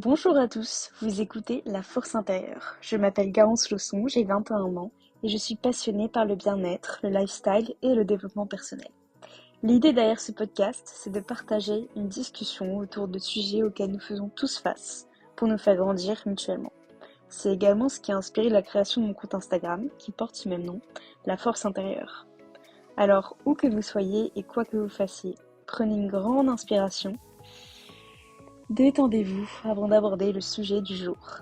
Bonjour à tous, vous écoutez La Force intérieure. Je m'appelle Garance Lausson, j'ai 21 ans et je suis passionnée par le bien-être, le lifestyle et le développement personnel. L'idée derrière ce podcast, c'est de partager une discussion autour de sujets auxquels nous faisons tous face pour nous faire grandir mutuellement. C'est également ce qui a inspiré la création de mon compte Instagram qui porte ce même nom, La Force intérieure. Alors, où que vous soyez et quoi que vous fassiez, prenez une grande inspiration. Détendez-vous avant d'aborder le sujet du jour.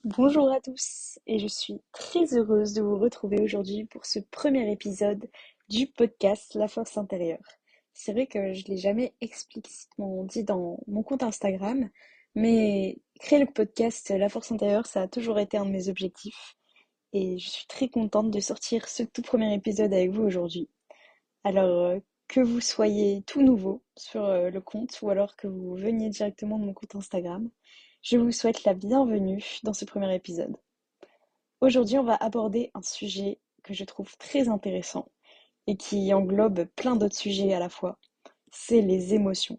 Bonjour à tous et je suis très heureuse de vous retrouver aujourd'hui pour ce premier épisode du podcast La Force intérieure. C'est vrai que je ne l'ai jamais explicitement dit dans mon compte Instagram, mais créer le podcast La Force intérieure, ça a toujours été un de mes objectifs et je suis très contente de sortir ce tout premier épisode avec vous aujourd'hui. Alors, que vous soyez tout nouveau sur le compte ou alors que vous veniez directement de mon compte Instagram, je vous souhaite la bienvenue dans ce premier épisode. Aujourd'hui, on va aborder un sujet que je trouve très intéressant et qui englobe plein d'autres sujets à la fois. C'est les émotions.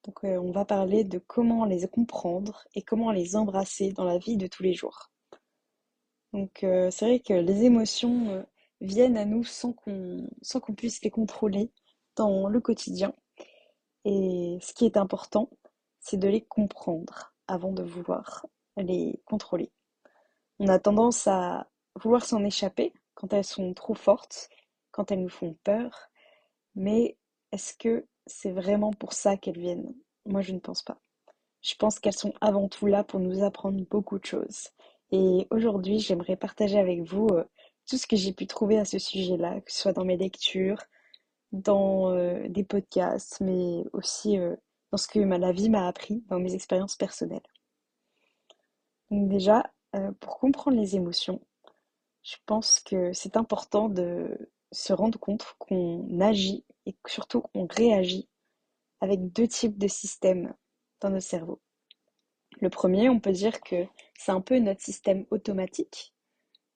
Donc, on va parler de comment les comprendre et comment les embrasser dans la vie de tous les jours. Donc, c'est vrai que les émotions viennent à nous sans qu'on puisse les contrôler dans le quotidien. Et ce qui est important, c'est de les comprendre avant de vouloir les contrôler. On a tendance à vouloir s'en échapper quand elles sont trop fortes, quand elles nous font peur, mais est-ce que c'est vraiment pour ça qu'elles viennent? Moi, je ne pense pas. Je pense qu'elles sont avant tout là pour nous apprendre beaucoup de choses. Et aujourd'hui, j'aimerais partager avec vous tout ce que j'ai pu trouver à ce sujet-là, que ce soit dans mes lectures, dans des podcasts, mais aussi dans ce que la vie m'a appris, dans mes expériences personnelles. Donc déjà, pour comprendre les émotions, je pense que c'est important de se rendre compte qu'on agit et surtout qu'on réagit avec deux types de systèmes dans notre cerveau. Le premier, on peut dire que c'est un peu notre système automatique,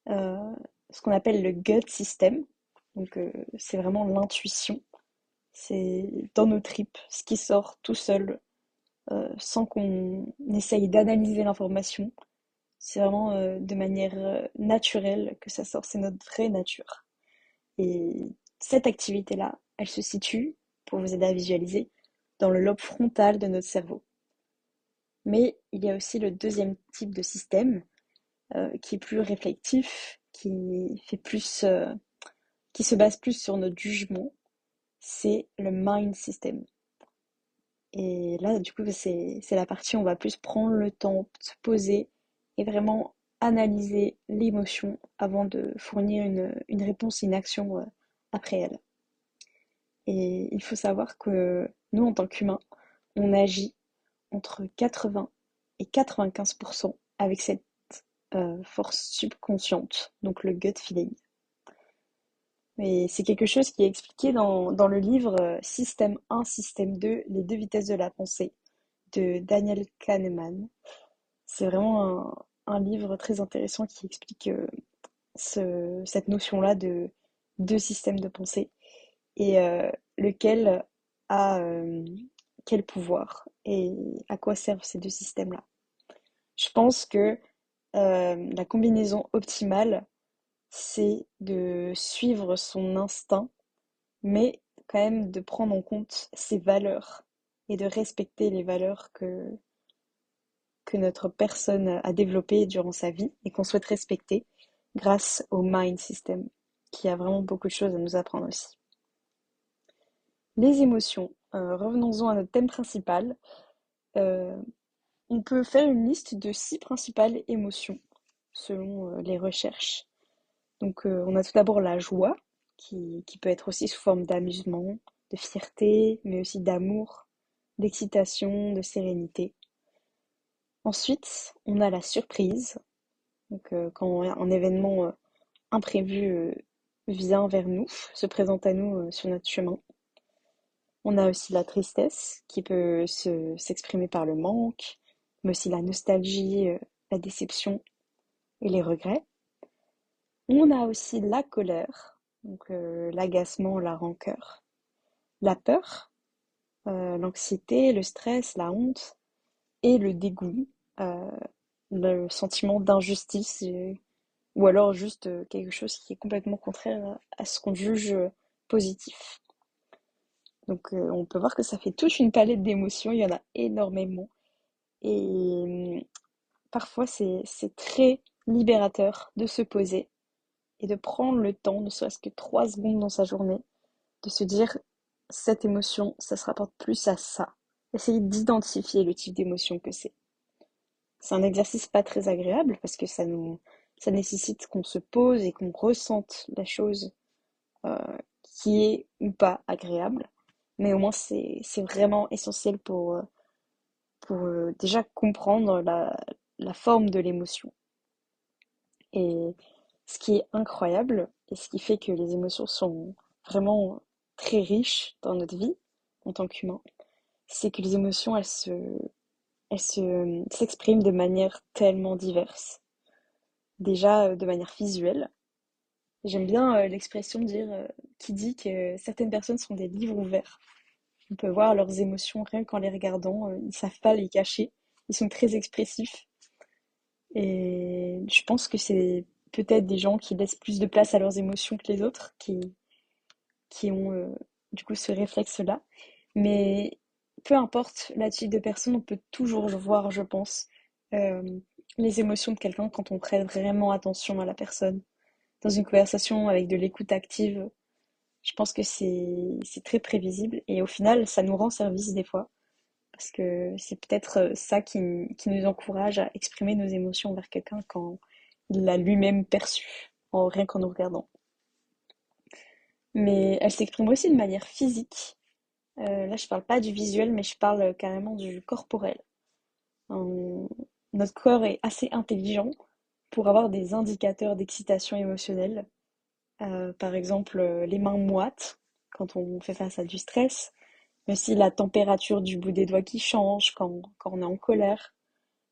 euh, ce qu'on appelle le gut system. Donc, c'est vraiment l'intuition. C'est dans nos tripes, ce qui sort tout seul, sans qu'on essaye d'analyser l'information. C'est vraiment de manière naturelle que ça sort. C'est notre vraie nature. Et cette activité-là, elle se situe, pour vous aider à visualiser, dans le lobe frontal de notre cerveau. Mais il y a aussi le deuxième type de système qui est plus réflectif, qui se base plus sur notre jugement, c'est le mind system. Et là, du coup, c'est la partie où on va plus prendre le temps de se poser et vraiment analyser l'émotion avant de fournir une réponse, une action après elle. Et il faut savoir que nous, en tant qu'humains, on agit entre 80 et 95% avec cette force subconsciente, donc le gut feeling. Et c'est quelque chose qui est expliqué dans le livre Système 1, Système 2, les deux vitesses de la pensée de Daniel Kahneman. C'est vraiment un livre très intéressant qui explique cette notion-là de deux systèmes de pensée et lequel a quel pouvoir et à quoi servent ces deux systèmes-là. Je pense que la combinaison optimale, c'est de suivre son instinct, mais quand même de prendre en compte ses valeurs et de respecter les valeurs que notre personne a développées durant sa vie et qu'on souhaite respecter grâce au mind system, qui a vraiment beaucoup de choses à nous apprendre aussi. Les émotions. Revenons-en à notre thème principal. Euh, on peut faire une liste de 6 principales émotions selon les recherches. Donc, on a tout d'abord la joie, qui peut être aussi sous forme d'amusement, de fierté, mais aussi d'amour, d'excitation, de sérénité. Ensuite, on a la surprise, donc quand un événement imprévu vient vers nous, se présente à nous sur notre chemin. On a aussi la tristesse, qui peut s'exprimer par le manque, mais aussi la nostalgie, la déception et les regrets. On a aussi la colère, donc l'agacement, la rancœur, la peur, l'anxiété, le stress, la honte et le dégoût, euh, le sentiment d'injustice, ou alors juste quelque chose qui est complètement contraire à ce qu'on juge positif. Donc on peut voir que ça fait toute une palette d'émotions, il y en a énormément. Et parfois c'est très libérateur de se poser et de prendre le temps, ne serait-ce que 3 secondes dans sa journée, de se dire cette émotion, ça se rapporte plus à ça. Essayer d'identifier le type d'émotion que c'est. C'est un exercice pas très agréable parce que ça nécessite qu'on se pose et qu'on ressente la chose euh, qui est ou pas agréable. Mais au moins c'est vraiment essentiel pour déjà comprendre la forme de l'émotion. Et ce qui est incroyable et ce qui fait que les émotions sont vraiment très riches dans notre vie en tant qu'humain, c'est que les émotions, s'expriment de manière tellement diverse. Déjà, de manière visuelle. J'aime bien l'expression de dire, qui dit que certaines personnes sont des livres ouverts. On peut voir leurs émotions rien qu'en les regardant. Ils savent pas les cacher. Ils sont très expressifs. Et je pense que c'est peut-être des gens qui laissent plus de place à leurs émotions que les autres, qui ont du coup ce réflexe-là. Mais peu importe la type de personne, on peut toujours voir, je pense, euh, les émotions de quelqu'un quand on prête vraiment attention à la personne. Dans une conversation avec de l'écoute active, je pense que c'est très prévisible et au final, ça nous rend service des fois parce que c'est peut-être ça qui nous encourage à exprimer nos émotions envers quelqu'un quand il l'a lui-même perçu, rien qu'en nous regardant. Mais elle s'exprime aussi de manière physique. Là, je parle pas du visuel, mais je parle carrément du corporel. Euh, Notre corps est assez intelligent pour avoir des indicateurs d'excitation émotionnelle. Par exemple, les mains moites quand on fait face à du stress, mais aussi la température du bout des doigts qui change quand on est en colère,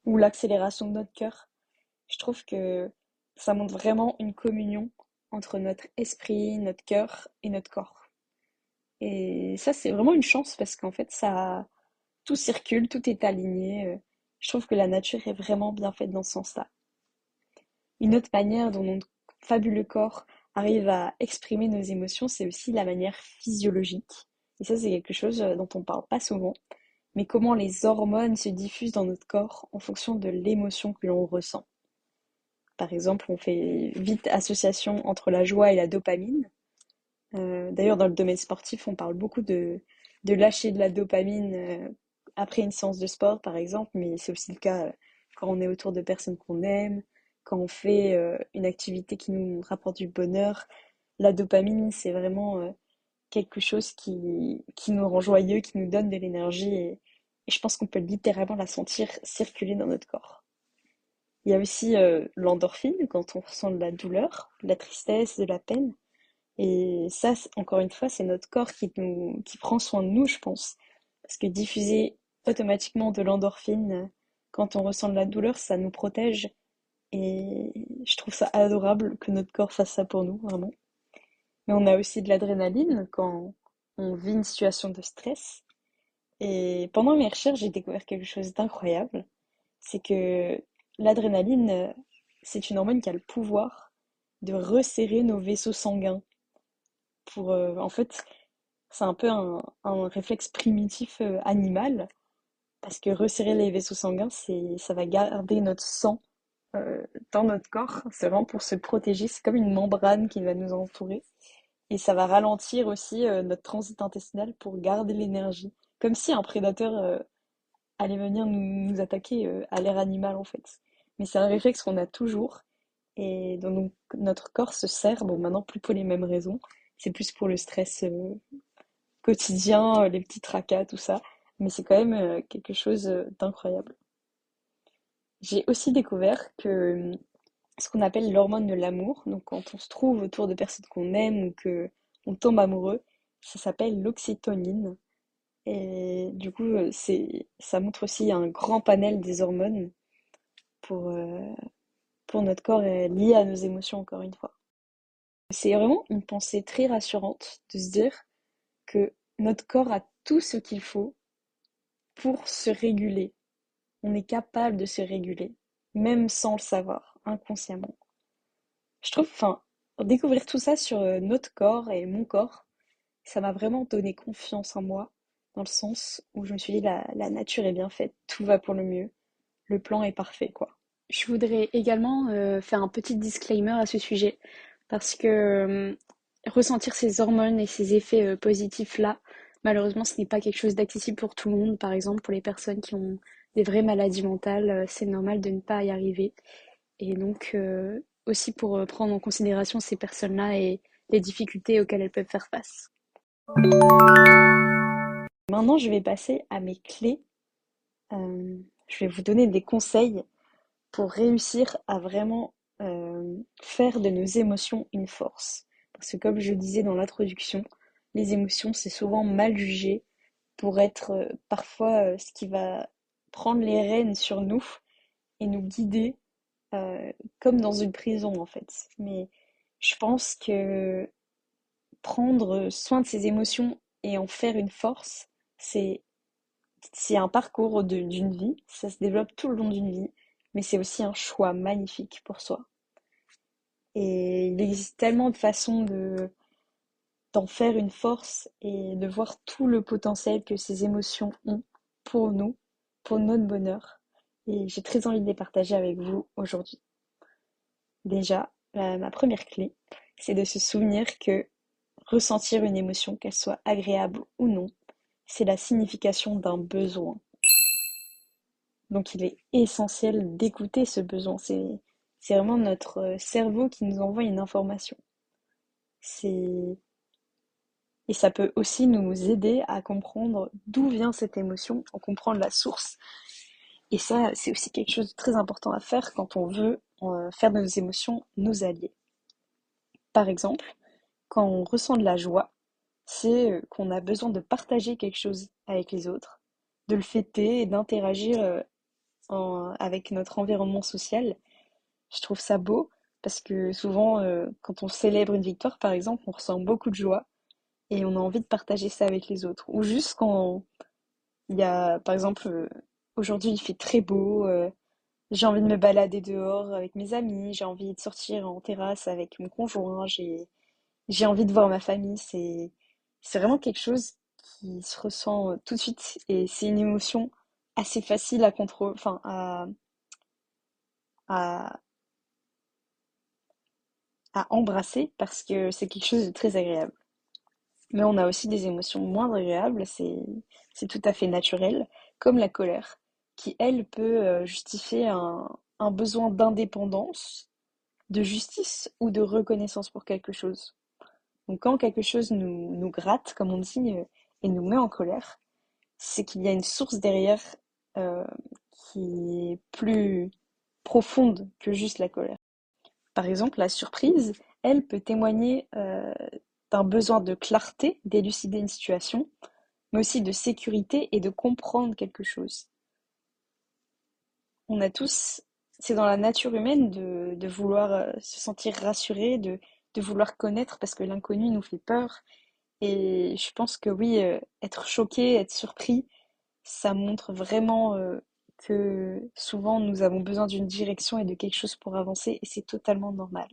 ou l'accélération de notre cœur. Je trouve que ça montre vraiment une communion entre notre esprit, notre cœur et notre corps. Et ça, c'est vraiment une chance parce qu'en fait, ça, tout circule, tout est aligné. Je trouve que la nature est vraiment bien faite dans ce sens-là. Une autre manière dont notre fabuleux corps arrive à exprimer nos émotions, c'est aussi la manière physiologique. Et ça, c'est quelque chose dont on parle pas souvent. Mais comment les hormones se diffusent dans notre corps en fonction de l'émotion que l'on ressent. Par exemple, on fait vite association entre la joie et la dopamine. D'ailleurs, dans le domaine sportif, on parle beaucoup de lâcher de la dopamine après une séance de sport, par exemple, mais c'est aussi le cas quand on est autour de personnes qu'on aime, quand on fait une activité qui nous rapporte du bonheur. La dopamine, c'est vraiment quelque chose qui nous rend joyeux, qui nous donne de l'énergie, et je pense qu'on peut littéralement la sentir circuler dans notre corps. Il y a aussi l'endorphine, quand on ressent de la douleur, de la tristesse, de la peine. Et ça, encore une fois, c'est notre corps qui prend soin de nous, je pense. Parce que diffuser automatiquement de l'endorphine quand on ressent de la douleur, ça nous protège. Et je trouve ça adorable que notre corps fasse ça pour nous, vraiment. Mais on a aussi de l'adrénaline quand on vit une situation de stress. Et pendant mes recherches, j'ai découvert quelque chose d'incroyable. C'est que l'adrénaline, c'est une hormone qui a le pouvoir de resserrer nos vaisseaux sanguins en fait, c'est un peu un réflexe primitif animal, parce que resserrer les vaisseaux sanguins, ça va garder notre sang euh, dans notre corps. C'est vraiment pour se protéger. C'est comme une membrane qui va nous entourer. Et ça va ralentir aussi notre transit intestinal pour garder l'énergie. Comme si un prédateur allait venir nous attaquer à l'air animal, en fait. Mais c'est un réflexe qu'on a toujours et dont notre corps se sert. Bon, maintenant, plus pour les mêmes raisons. C'est plus pour le stress quotidien, les petits tracas, tout ça. Mais c'est quand même quelque chose d'incroyable. J'ai aussi découvert que ce qu'on appelle l'hormone de l'amour, donc quand on se trouve autour de personnes qu'on aime ou que on tombe amoureux, ça s'appelle l'oxytocine. Et du coup, ça montre aussi un grand panel des hormones pour, euh, pour notre corps lié à nos émotions, encore une fois. C'est vraiment une pensée très rassurante de se dire que notre corps a tout ce qu'il faut pour se réguler. On est capable de se réguler, même sans le savoir, inconsciemment. Je trouve, enfin, découvrir tout ça sur notre corps et mon corps, ça m'a vraiment donné confiance en moi, dans le sens où je me suis dit, la nature est bien faite, tout va pour le mieux, le plan est parfait, quoi. Je voudrais également faire un petit disclaimer à ce sujet, parce que ressentir ces hormones et ces effets positifs-là, malheureusement, ce n'est pas quelque chose d'accessible pour tout le monde. Par exemple, pour les personnes qui ont des vraies maladies mentales, c'est normal de ne pas y arriver. Et donc, aussi pour prendre en considération ces personnes-là et les difficultés auxquelles elles peuvent faire face. Maintenant, je vais passer à mes clés. Je vais vous donner des conseils pour réussir à vraiment faire de nos émotions une force. Parce que comme je disais dans l'introduction, les émotions, c'est souvent mal jugé pour être parfois ce qui va prendre les rênes sur nous et nous guider comme dans une prison en fait. Mais je pense que prendre soin de ses émotions et en faire une force, c'est c'est un parcours d'une vie, ça se développe tout le long d'une vie, mais c'est aussi un choix magnifique pour soi. Et il existe tellement de façons d'en faire une force et de voir tout le potentiel que ces émotions ont pour nous, pour notre bonheur. Et j'ai très envie de les partager avec vous aujourd'hui. Déjà, ma première clé, c'est de se souvenir que ressentir une émotion, qu'elle soit agréable ou non, c'est la signification d'un besoin. Donc il est essentiel d'écouter ce besoin. C'est vraiment notre cerveau qui nous envoie une information. C'est Et ça peut aussi nous aider à comprendre d'où vient cette émotion, à comprendre la source. Et ça, c'est aussi quelque chose de très important à faire quand on veut faire de nos émotions nos alliés. Par exemple, quand on ressent de la joie, c'est qu'on a besoin de partager quelque chose avec les autres, de le fêter et d'interagir avec notre environnement social. Je trouve ça beau parce que souvent, quand on célèbre une victoire, par exemple, on ressent beaucoup de joie et on a envie de partager ça avec les autres. Ou juste quand il y a, par exemple, aujourd'hui il fait très beau, j'ai envie de me balader dehors avec mes amis, j'ai envie de sortir en terrasse avec mon conjoint, j'ai envie de voir ma famille. C'est vraiment quelque chose qui se ressent tout de suite et c'est une émotion assez facile à contrôler, enfin à, à embrasser parce que c'est quelque chose de très agréable. Mais on a aussi des émotions moins agréables, c'est tout à fait naturel, comme la colère, qui elle peut justifier un besoin d'indépendance, de justice ou de reconnaissance pour quelque chose. Donc quand quelque chose nous gratte, comme on dit, et nous met en colère, c'est qu'il y a une source derrière euh, qui est plus profonde que juste la colère. Par exemple, la surprise, elle peut témoigner d'un besoin de clarté, d'élucider une situation, mais aussi de sécurité et de comprendre quelque chose. On a tous, c'est dans la nature humaine de vouloir se sentir rassuré, de vouloir connaître parce que l'inconnu nous fait peur. Et je pense que oui, être choqué, être surpris, ça montre vraiment que souvent nous avons besoin d'une direction et de quelque chose pour avancer et c'est totalement normal.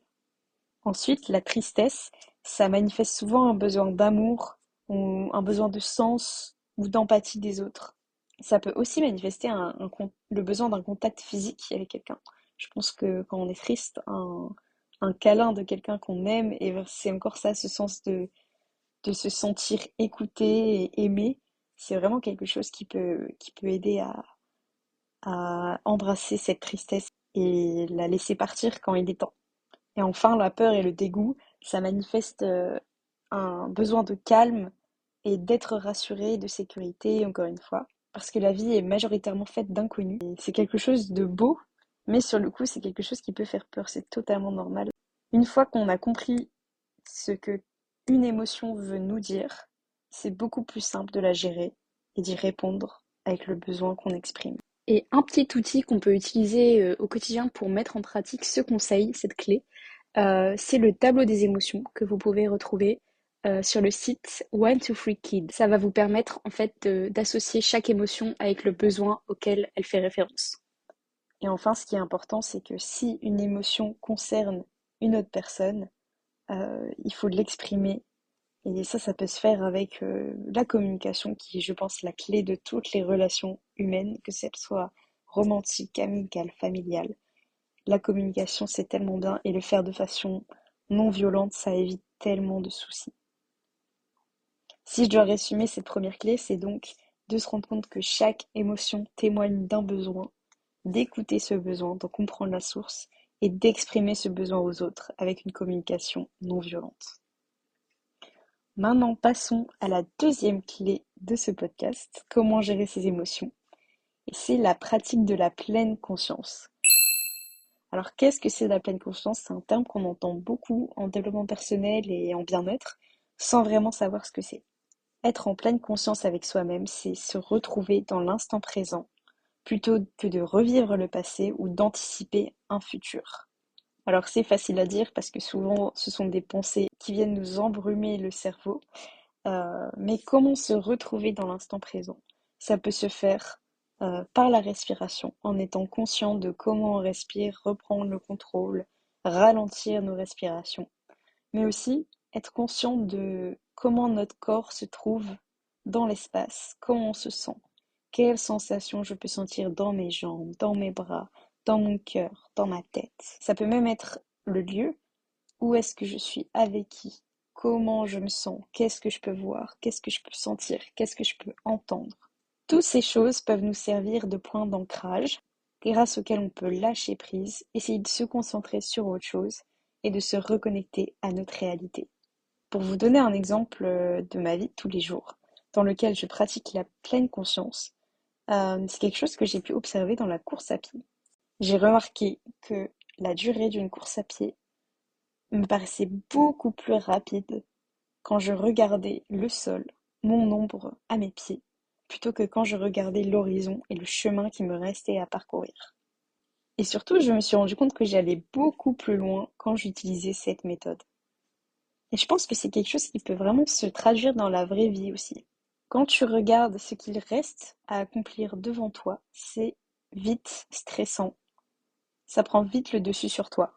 Ensuite, la tristesse, ça manifeste souvent un besoin d'amour ou un besoin de sens ou d'empathie des autres. Ça peut aussi manifester le besoin d'un contact physique avec quelqu'un. Je pense que quand on est triste, un câlin de quelqu'un qu'on aime, et c'est encore ça, ce sens de se sentir écouté et aimé, c'est vraiment quelque chose qui peut aider à embrasser cette tristesse et la laisser partir quand il est temps. Et enfin, la peur et le dégoût, ça manifeste un besoin de calme et d'être rassuré, de sécurité, encore une fois, parce que la vie est majoritairement faite d'inconnus. Et c'est quelque chose de beau, mais sur le coup, c'est quelque chose qui peut faire peur, c'est totalement normal. Une fois qu'on a compris ce que une émotion veut nous dire, c'est beaucoup plus simple de la gérer et d'y répondre avec le besoin qu'on exprime. Et un petit outil qu'on peut utiliser au quotidien pour mettre en pratique ce conseil, cette clé, c'est le tableau des émotions que vous pouvez retrouver sur le site One to Free Kid. Ça va vous permettre en fait d'associer chaque émotion avec le besoin auquel elle fait référence. Et enfin, ce qui est important, c'est que si une émotion concerne une autre personne, il faut l'exprimer. Et ça peut se faire avec la communication qui est, je pense, la clé de toutes les relations humaines, que ce soit romantique, amicale, familiale. La communication, c'est tellement bien et le faire de façon non violente, ça évite tellement de soucis. Si je dois résumer cette première clé, c'est donc de se rendre compte que chaque émotion témoigne d'un besoin, d'écouter ce besoin, d'en comprendre la source et d'exprimer ce besoin aux autres avec une communication non violente. Maintenant, passons à la deuxième clé de ce podcast, comment gérer ses émotions. Et c'est la pratique de la pleine conscience. Alors, qu'est-ce que c'est la pleine conscience? C'est un terme qu'on entend beaucoup en développement personnel et en bien-être, sans vraiment savoir ce que c'est. Être en pleine conscience avec soi-même, c'est se retrouver dans l'instant présent, plutôt que de revivre le passé ou d'anticiper un futur. Alors c'est facile à dire parce que souvent ce sont des pensées qui viennent nous embrumer le cerveau, mais comment se retrouver dans l'instant présent? Ça peut se faire par la respiration, en étant conscient de comment on respire, reprendre le contrôle, ralentir nos respirations, mais aussi être conscient de comment notre corps se trouve dans l'espace, comment on se sent, quelles sensations je peux sentir dans mes jambes, dans mes bras, dans mon cœur, dans ma tête. Ça peut même être le lieu, où est-ce que je suis, avec qui, comment je me sens, qu'est-ce que je peux voir, qu'est-ce que je peux sentir, qu'est-ce que je peux entendre. Toutes ces choses peuvent nous servir de point d'ancrage, grâce auquel on peut lâcher prise, essayer de se concentrer sur autre chose et de se reconnecter à notre réalité. Pour vous donner un exemple de ma vie de tous les jours, dans lequel je pratique la pleine conscience, c'est quelque chose que j'ai pu observer dans la course à pied. J'ai remarqué que la durée d'une course à pied me paraissait beaucoup plus rapide quand je regardais le sol, mon ombre à mes pieds, plutôt que quand je regardais l'horizon et le chemin qui me restait à parcourir. Et surtout, je me suis rendu compte que j'allais beaucoup plus loin quand j'utilisais cette méthode. Et je pense que c'est quelque chose qui peut vraiment se traduire dans la vraie vie aussi. Quand tu regardes ce qu'il reste à accomplir devant toi, c'est vite stressant. Ça prend vite le dessus sur toi.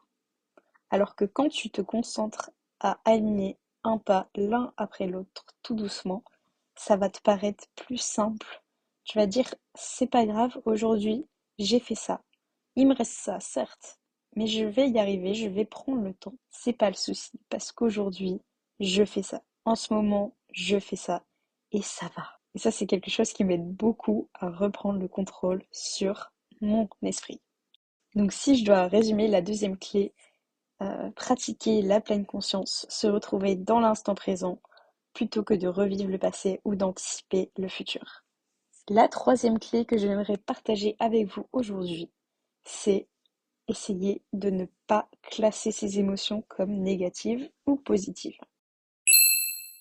Alors que quand tu te concentres à aligner un pas l'un après l'autre tout doucement, ça va te paraître plus simple. Tu vas dire, c'est pas grave, aujourd'hui, j'ai fait ça. Il me reste ça, certes, mais je vais y arriver, je vais prendre le temps. C'est pas le souci, parce qu'aujourd'hui, je fais ça. En ce moment, je fais ça, et ça va. Et ça, c'est quelque chose qui m'aide beaucoup à reprendre le contrôle sur mon esprit. Donc, si je dois résumer la deuxième clé, pratiquer la pleine conscience, se retrouver dans l'instant présent, plutôt que de revivre le passé ou d'anticiper le futur. La troisième clé que j'aimerais partager avec vous aujourd'hui, c'est essayer de ne pas classer ses émotions comme négatives ou positives.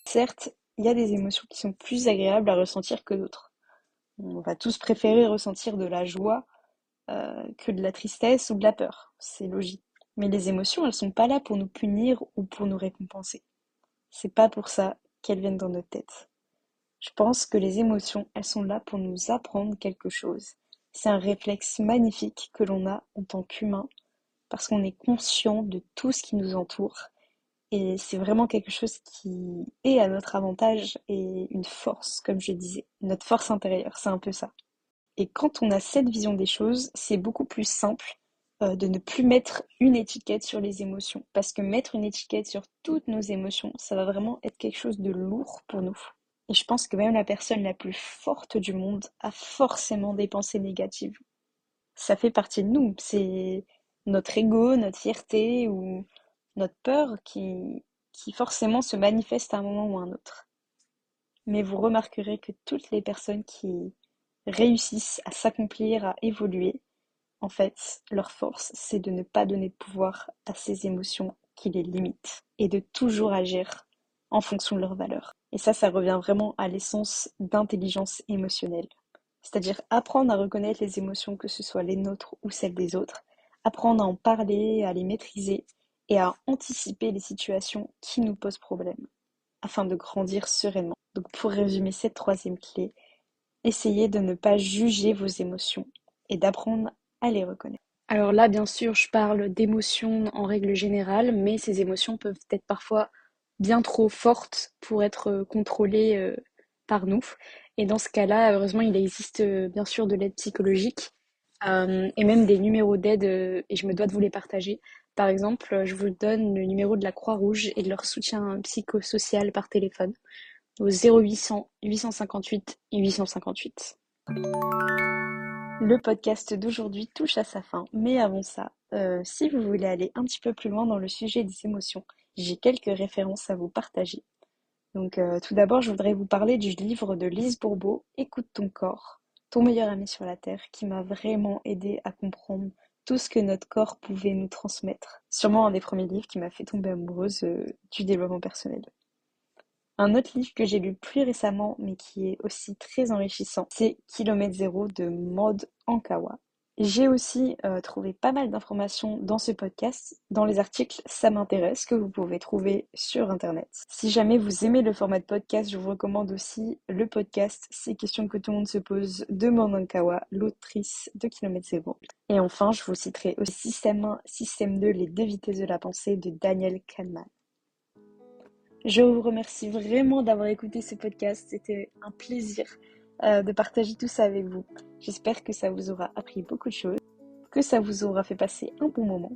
Certes, il y a des émotions qui sont plus agréables à ressentir que d'autres. On va tous préférer ressentir de la joie que de la tristesse ou de la peur, c'est logique. Mais les émotions, elles sont pas là pour nous punir ou pour nous récompenser. C'est pas pour ça qu'elles viennent dans notre tête. Je pense que les émotions, elles sont là pour nous apprendre quelque chose. C'est un réflexe magnifique que l'on a en tant qu'humain parce qu'on est conscient de tout ce qui nous entoure et c'est vraiment quelque chose qui est à notre avantage et une force, comme je disais. Notre force intérieure, c'est un peu ça. Et quand on a cette vision des choses, c'est beaucoup plus simple de ne plus mettre une étiquette sur les émotions. Parce que mettre une étiquette sur toutes nos émotions, ça va vraiment être quelque chose de lourd pour nous. Et je pense que même la personne la plus forte du monde a forcément des pensées négatives. Ça fait partie de nous. C'est notre ego, notre fierté ou notre peur qui forcément se manifeste à un moment ou à un autre. Mais vous remarquerez que toutes les personnes qui réussissent à s'accomplir, à évoluer, en fait, leur force, c'est de ne pas donner de pouvoir à ces émotions qui les limitent et de toujours agir en fonction de leurs valeurs. Et ça revient vraiment à l'essence d'intelligence émotionnelle. C'est-à-dire apprendre à reconnaître les émotions, que ce soit les nôtres ou celles des autres, apprendre à en parler, à les maîtriser et à anticiper les situations qui nous posent problème. afin de grandir sereinement. Donc pour résumer cette troisième clé, essayez de ne pas juger vos émotions et d'apprendre à les reconnaître. Alors là, bien sûr, je parle d'émotions en règle générale, mais ces émotions peuvent être parfois bien trop fortes pour être contrôlées par nous. Et dans ce cas-là, heureusement, il existe bien sûr de l'aide psychologique et même des numéros d'aide, et je me dois de vous les partager. Par exemple, je vous donne le numéro de la Croix-Rouge et de leur soutien psychosocial par téléphone au 0800 858 858. Le podcast d'aujourd'hui touche à sa fin, mais avant ça, si vous voulez aller un petit peu plus loin dans le sujet des émotions, j'ai quelques références à vous partager. Donc tout d'abord, je voudrais vous parler du livre de Lise Bourbeau, Écoute ton corps, ton meilleur ami sur la Terre, qui m'a vraiment aidé à comprendre tout ce que notre corps pouvait nous transmettre. Sûrement un des premiers livres qui m'a fait tomber amoureuse du développement personnel. Un autre livre que j'ai lu plus récemment, mais qui est aussi très enrichissant, c'est Kilomètre Zéro de Maud Ankawa. J'ai aussi trouvé pas mal d'informations dans ce podcast, dans les articles Ça m'intéresse, que vous pouvez trouver sur Internet. Si jamais vous aimez le format de podcast, je vous recommande aussi le podcast Ces questions que tout le monde se pose de Maud Ankawa, l'autrice de Kilomètre Zéro. Et enfin, je vous citerai aussi Système 1, Système 2, les deux vitesses de la pensée de Daniel Kahneman. Je vous remercie vraiment d'avoir écouté ce podcast. C'était un plaisir de partager tout ça avec vous. J'espère que ça vous aura appris beaucoup de choses, que ça vous aura fait passer un bon moment.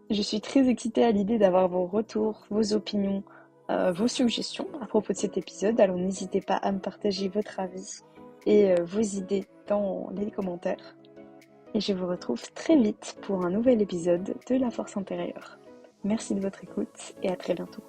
Je suis très excitée à l'idée d'avoir vos retours, vos opinions, vos suggestions à propos de cet épisode. Alors n'hésitez pas à me partager votre avis et vos idées dans les commentaires. Et je vous retrouve très vite pour un nouvel épisode de La Force intérieure. Merci de votre écoute et à très bientôt.